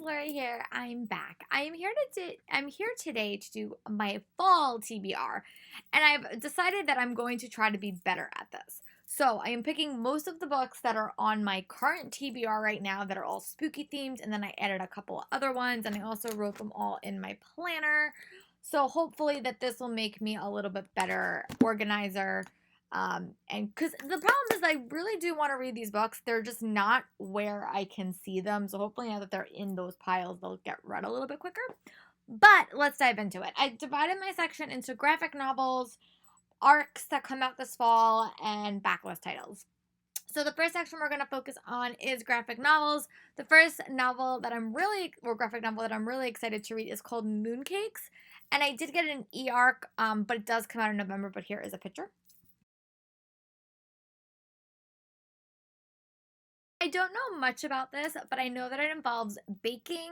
Lori here. I'm back. I'm here today to do my fall TBR, and I've decided that I'm going to try to be better at this. So I am picking most of the books that are on my current TBR right now that are all spooky themed, and then I added a couple of other ones, and I also wrote them all in my planner. So hopefully that this will make me a little bit better organizer. And because the problem is I really do want to read these books. They're just not where I can see them. So hopefully now that they're in those piles, they'll get read a little bit quicker. But let's dive into it. I divided my section into graphic novels, arcs that come out this fall, and backlist titles. So the first section we're going to focus on is graphic novels. The first graphic novel that I'm really excited to read is called Mooncakes. And I did get an e-arc, but it does come out in November, but here is a picture. I don't know much about this, but I know that it involves baking,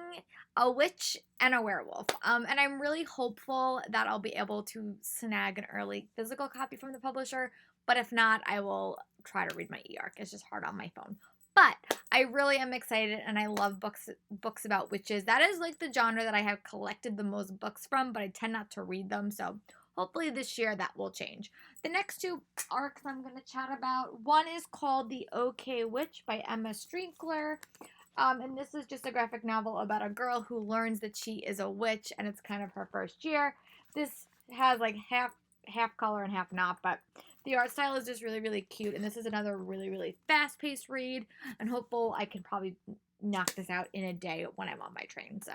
a witch, and a werewolf. And I'm really hopeful that I'll be able to snag an early physical copy from the publisher. But if not, I will try to read my e-arc. It's just hard on my phone. But I really am excited, and I love books about witches. That is like the genre that I have collected the most books from, but I tend not to read them. So hopefully this year that will change. The next two arcs I'm going to chat about, one is called The OK Witch by Emma Strinkler. And this is just a graphic novel about a girl who learns that she is a witch, and it's kind of her first year. This has like half color and half not, but the art style is just really, really cute. And this is another really, really fast-paced read, and hopeful I can probably knock this out in a day when I'm on my train. So.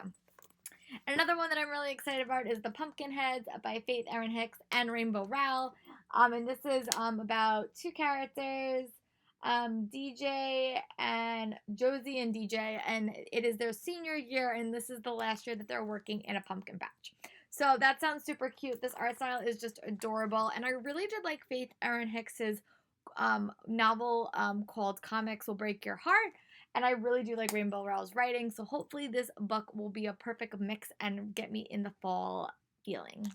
And another one that I'm really excited about is The Pumpkinheads by Faith Erin Hicks and Rainbow Rowell. And this is about two characters, DJ and Josie and DJ, and it is their senior year, and this is the last year that they're working in a pumpkin patch. So that sounds super cute. This art style is just adorable, and I really did like Faith Erin Hicks's novel called Comics Will Break Your Heart. And I really do like Rainbow Rowell's writing, so hopefully this book will be a perfect mix and get me in the fall feeling.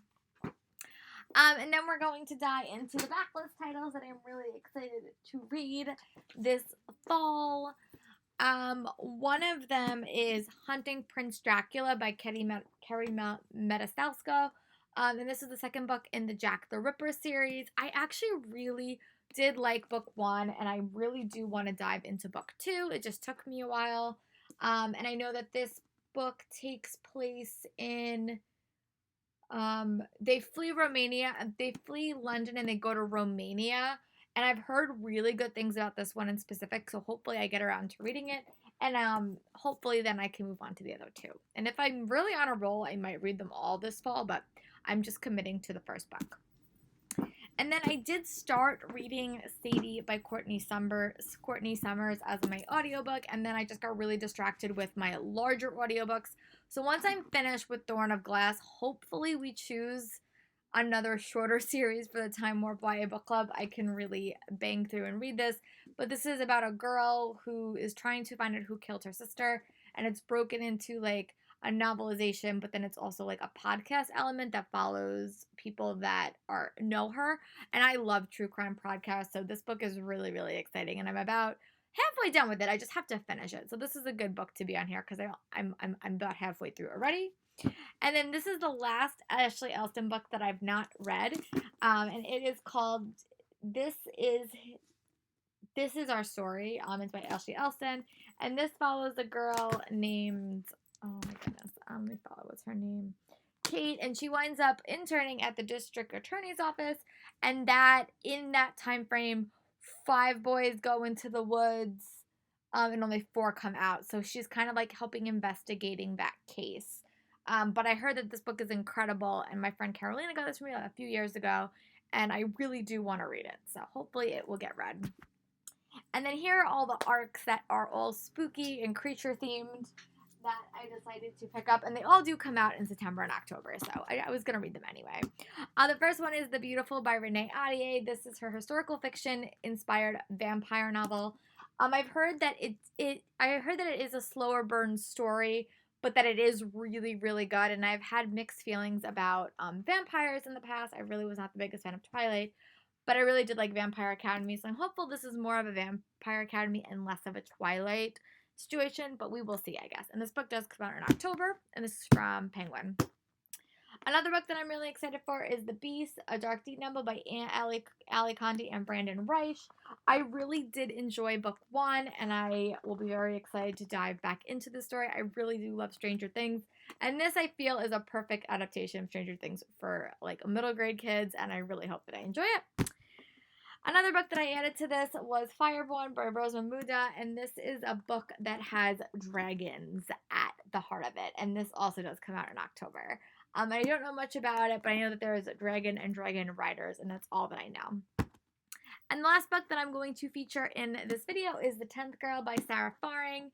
And then we're going to dive into the backlist titles that I'm really excited to read this fall. One of them is Hunting Prince Dracula by Kerry Metaselsko. And this is the second book in the Jack the Ripper series. I actually really did like book one, and I really do want to dive into book two. It just took me a while. And I know that this book takes place in they flee London and they go to Romania. And I've heard really good things about this one in specific, so hopefully I get around to reading it. And hopefully then I can move on to the other two. And if I'm really on a roll, I might read them all this fall, but I'm just committing to the first book. And then I did start reading Sadie by Courtney Summers as my audiobook, and then I just got really distracted with my larger audiobooks. So once I'm finished with Thorn of Glass, hopefully we choose another shorter series for the Time Warp YA Book Club. I can really bang through and read this. But this is about a girl who is trying to find out who killed her sister, and it's broken into like a novelization, but then it's also like a podcast element that follows people that know her. And I love true crime podcasts, so this book is really, really exciting, and I'm about halfway done with it. I just have to finish it. So this is a good book to be on here because I'm about halfway through already. And then this is the last Ashley Elston book that I've not read, and it is called This Is Our Story. It's by Ashley Elston, and this follows a girl named, oh my goodness, let me follow, what's her name? Kate, and she winds up interning at the district attorney's office, and that in that time frame, 5 boys go into the woods, and only 4 come out. So she's kind of like helping investigating that case. But I heard that this book is incredible, and my friend Carolina got this for me a few years ago, and I really do want to read it. So hopefully it will get read. And then here are all the arcs that are all spooky and creature themed that I decided to pick up, and they all do come out in September and October, so I was going to read them anyway. The first one is The Beautiful by Renee Ahdieh. This is her historical fiction inspired vampire novel. I've heard that it is a slower burn story, but that it is really, really good, and I've had mixed feelings about vampires in the past. I really was not the biggest fan of Twilight, but I really did like Vampire Academy, so I'm hopeful this is more of a Vampire Academy and less of a Twilight situation, but we will see, I guess. And this book does come out in October, and this is from Penguin. Another book that I'm really excited for is The Beast, A Dark Deep Novel by Ali Conti and Brandon Reich. I really did enjoy book 1, and I will be very excited to dive back into the story. I really do love Stranger Things, and this I feel is a perfect adaptation of Stranger Things for like middle grade kids, and I really hope that I enjoy it. Another book that I added to this was Fireborn by Rosamund Muda, and this is a book that has dragons at the heart of it, and this also does come out in October. I don't know much about it, but I know that there is a dragon and dragon riders, and that's all that I know. And the last book that I'm going to feature in this video is The 10th Girl by Sarah Faring.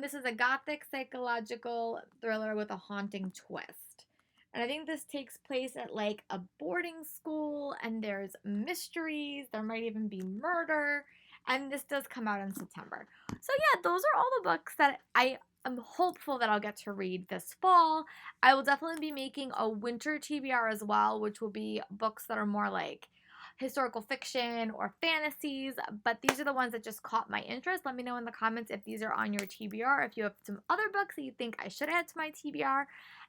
This is a gothic psychological thriller with a haunting twist. And I think this takes place at like a boarding school, and there's mysteries, there might even be murder, and this does come out in September. So yeah, those are all the books that I'm hopeful that I'll get to read this fall. I will definitely be making a winter TBR as well, which will be books that are more like historical fiction or fantasies, but these are the ones that just caught my interest. Let me know in the comments if these are on your TBR, if you have some other books that you think I should add to my TBR,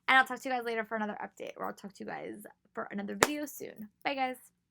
and I'll talk to you guys later for another update, or I'll talk to you guys for another video soon. Bye guys!